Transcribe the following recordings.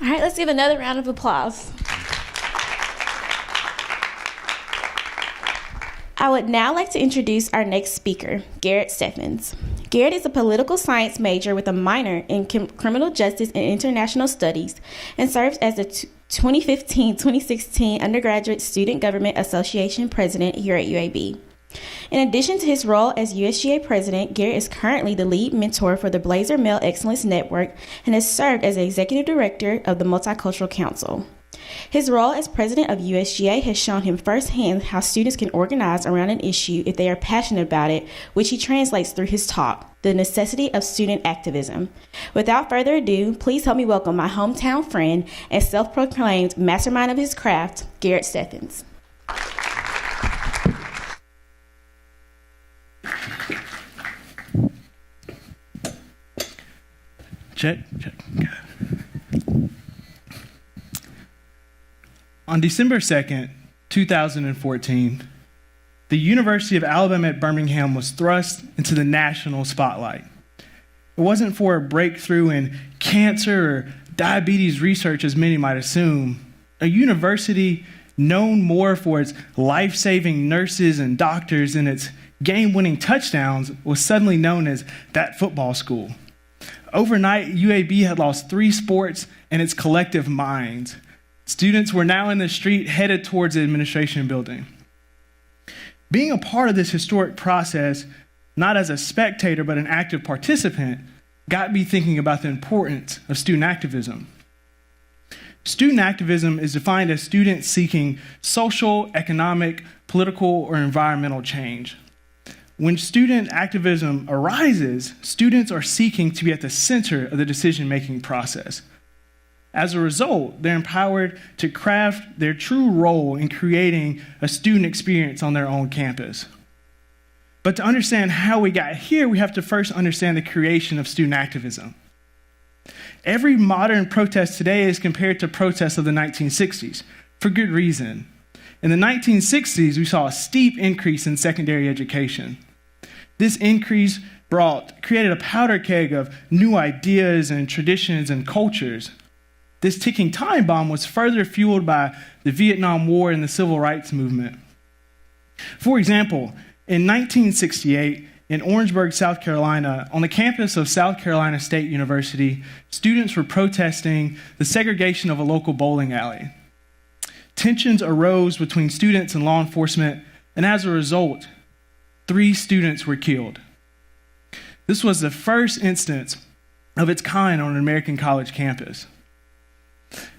All right, let's give another round of applause. I would now like to introduce our next speaker, Garrett Stephens. Garrett is a political science major with a minor in criminal justice and international studies and serves as the 2015-2016 Undergraduate Student Government Association President here at UAB. In addition to his role as USGA President, Garrett is currently the lead mentor for the Blazer Male Excellence Network and has served as the Executive Director of the Multicultural Council. His role as president of USGA has shown him firsthand how students can organize around an issue if they are passionate about it, which he translates through his talk, The Necessity of Student Activism. Without further ado, please help me welcome my hometown friend and self-proclaimed mastermind of his craft, Garrett Stephens. Check. On December 2nd, 2014, the University of Alabama at Birmingham was thrust into the national spotlight. It wasn't for a breakthrough in cancer or diabetes research, as many might assume. A university known more for its life-saving nurses and doctors and its game-winning touchdowns was suddenly known as that football school. Overnight, UAB had lost 3 sports and its collective minds. Students were now in the street headed towards the administration building. Being a part of this historic process, not as a spectator but an active participant, got me thinking about the importance of student activism. Student activism is defined as students seeking social, economic, political, or environmental change. When student activism arises, students are seeking to be at the center of the decision-making process. As a result, they're empowered to craft their true role in creating a student experience on their own campus. But to understand how we got here, we have to first understand the creation of student activism. Every modern protest today is compared to protests of the 1960s, for good reason. In the 1960s, we saw a steep increase in secondary education. This increase created a powder keg of new ideas and traditions and cultures. This ticking time bomb was further fueled by the Vietnam War and the Civil Rights Movement. For example, in 1968, in Orangeburg, South Carolina, on the campus of South Carolina State University, students were protesting the segregation of a local bowling alley. Tensions arose between students and law enforcement, and as a result, 3 students were killed. This was the first instance of its kind on an American college campus.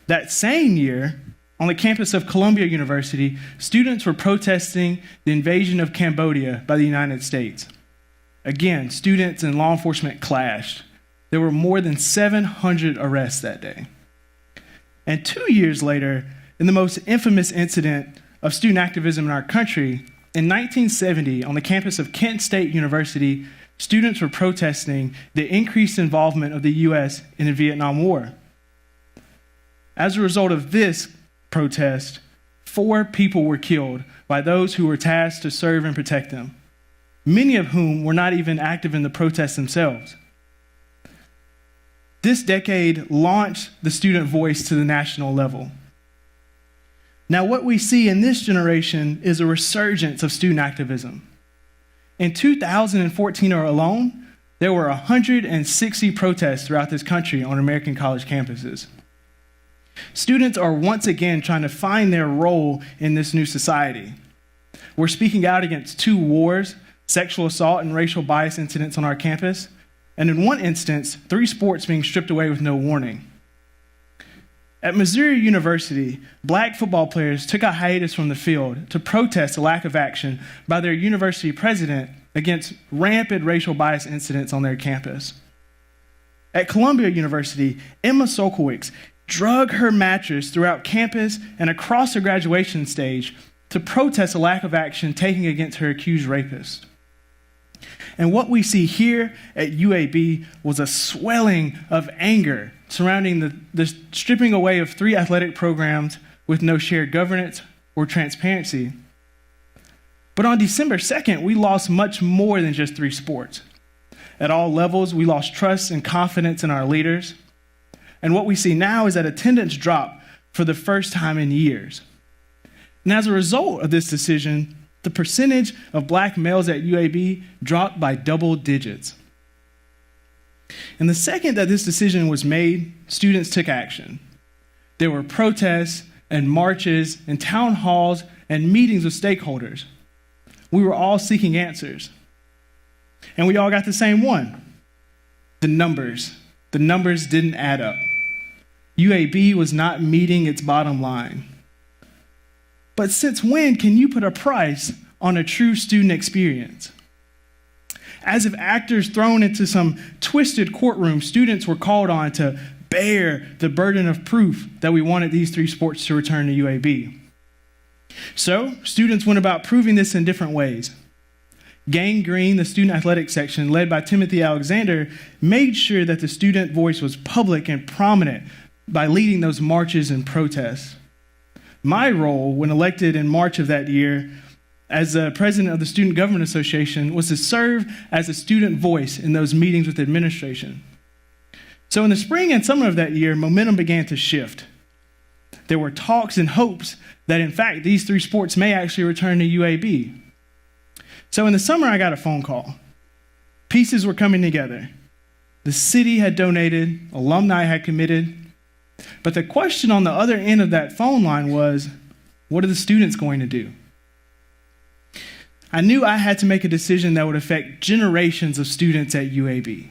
That same year, on the campus of Columbia University, students were protesting the invasion of Cambodia by the United States. Again, students and law enforcement clashed. There were more than 700 arrests that day. And 2 years later, in the most infamous incident of student activism in our country, in 1970, on the campus of Kent State University, students were protesting the increased involvement of the U.S. in the Vietnam War. As a result of this protest, 4 people were killed by those who were tasked to serve and protect them, many of whom were not even active in the protests themselves. This decade launched the student voice to the national level. Now, what we see in this generation is a resurgence of student activism. In 2014 alone, there were 160 protests throughout this country on American college campuses. Students are once again trying to find their role in this new society. We're speaking out against 2 wars, sexual assault and racial bias incidents on our campus, and in one instance, 3 sports being stripped away with no warning. At Missouri University, Black football players took a hiatus from the field to protest a lack of action by their university president against rampant racial bias incidents on their campus. At Columbia University, Emma Solkowicz drug her mattress throughout campus and across the graduation stage to protest a lack of action taken against her accused rapist. And what we see here at UAB was a swelling of anger surrounding the stripping away of 3 athletic programs with no shared governance or transparency. But on December 2nd, we lost much more than just 3 sports. At all levels, we lost trust and confidence in our leaders. And what we see now is that attendance dropped for the first time in years. And as a result of this decision, the percentage of black males at UAB dropped by double digits. And the second that this decision was made, students took action. There were protests and marches and town halls and meetings with stakeholders. We were all seeking answers. And we all got the same one: the numbers. The numbers didn't add up. UAB was not meeting its bottom line. But since when can you put a price on a true student experience? As if actors thrown into some twisted courtroom, students were called on to bear the burden of proof that we wanted these three sports to return to UAB. So, students went about proving this in different ways. Gang Green, the student athletics section, led by Timothy Alexander, made sure that the student voice was public and prominent by leading those marches and protests. My role, when elected in March of that year, as the president of the Student Government Association, was to serve as a student voice in those meetings with administration. So in the spring and summer of that year, momentum began to shift. There were talks and hopes that, in fact, these three sports may actually return to UAB. So in the summer, I got a phone call. Pieces were coming together. The city had donated, alumni had committed, but the question on the other end of that phone line was, what are the students going to do? I knew I had to make a decision that would affect generations of students at UAB.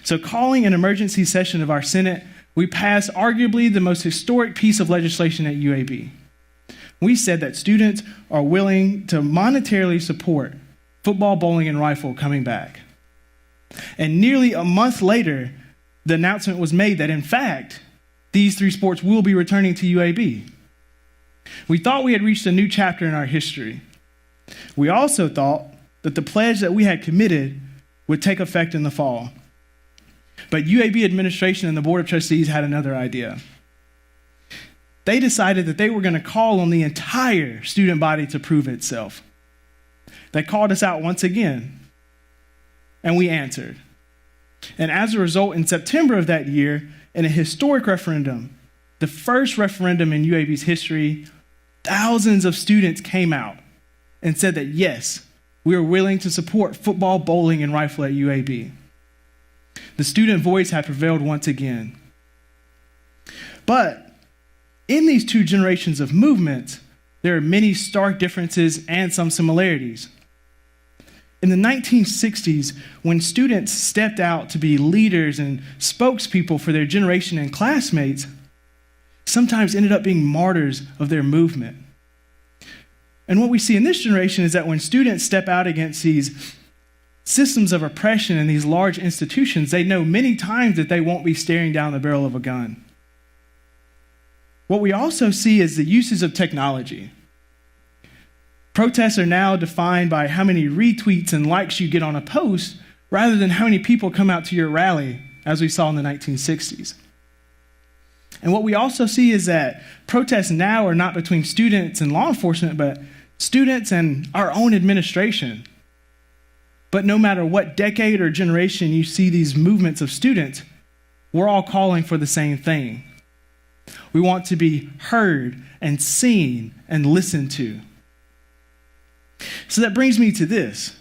So calling an emergency session of our Senate, we passed arguably the most historic piece of legislation at UAB. We said that students are willing to monetarily support football, bowling, and rifle coming back. And nearly a month later, the announcement was made that, in fact, these three sports will be returning to UAB. We thought we had reached a new chapter in our history. We also thought that the pledge that we had committed would take effect in the fall. But UAB administration and the Board of Trustees had another idea. They decided that they were going to call on the entire student body to prove itself. They called us out once again, and we answered. And as a result, in September of that year, in a historic referendum, the first referendum in UAB's history, thousands of students came out and said that, yes, we are willing to support football, bowling, and rifle at UAB. The student voice had prevailed once again. But in these two generations of movements, there are many stark differences and some similarities. In the 1960s, when students stepped out to be leaders and spokespeople for their generation and classmates, sometimes ended up being martyrs of their movement. And what we see in this generation is that when students step out against these systems of oppression in these large institutions, they know many times that they won't be staring down the barrel of a gun. What we also see is the uses of technology. Protests are now defined by how many retweets and likes you get on a post rather than how many people come out to your rally, as we saw in the 1960s. And what we also see is that protests now are not between students and law enforcement, but students and our own administration. But no matter what decade or generation you see these movements of students, we're all calling for the same thing. We want to be heard and seen and listened to. So that brings me to this.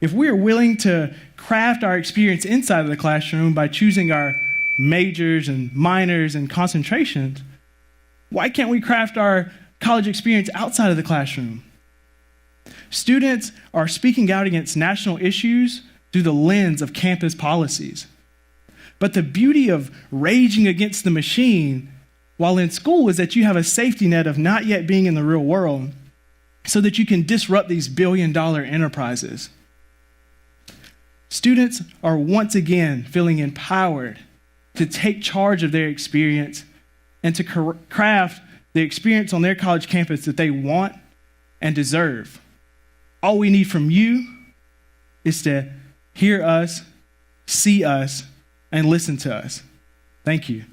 If we are willing to craft our experience inside of the classroom by choosing our majors and minors and concentrations, why can't we craft our college experience outside of the classroom? Students are speaking out against national issues through the lens of campus policies. But the beauty of raging against the machine while in school is that you have a safety net of not yet being in the real world so that you can disrupt these billion-dollar enterprises. Students are once again feeling empowered to take charge of their experience and to craft the experience on their college campus that they want and deserve. All we need from you is to hear us, see us, and listen to us. Thank you.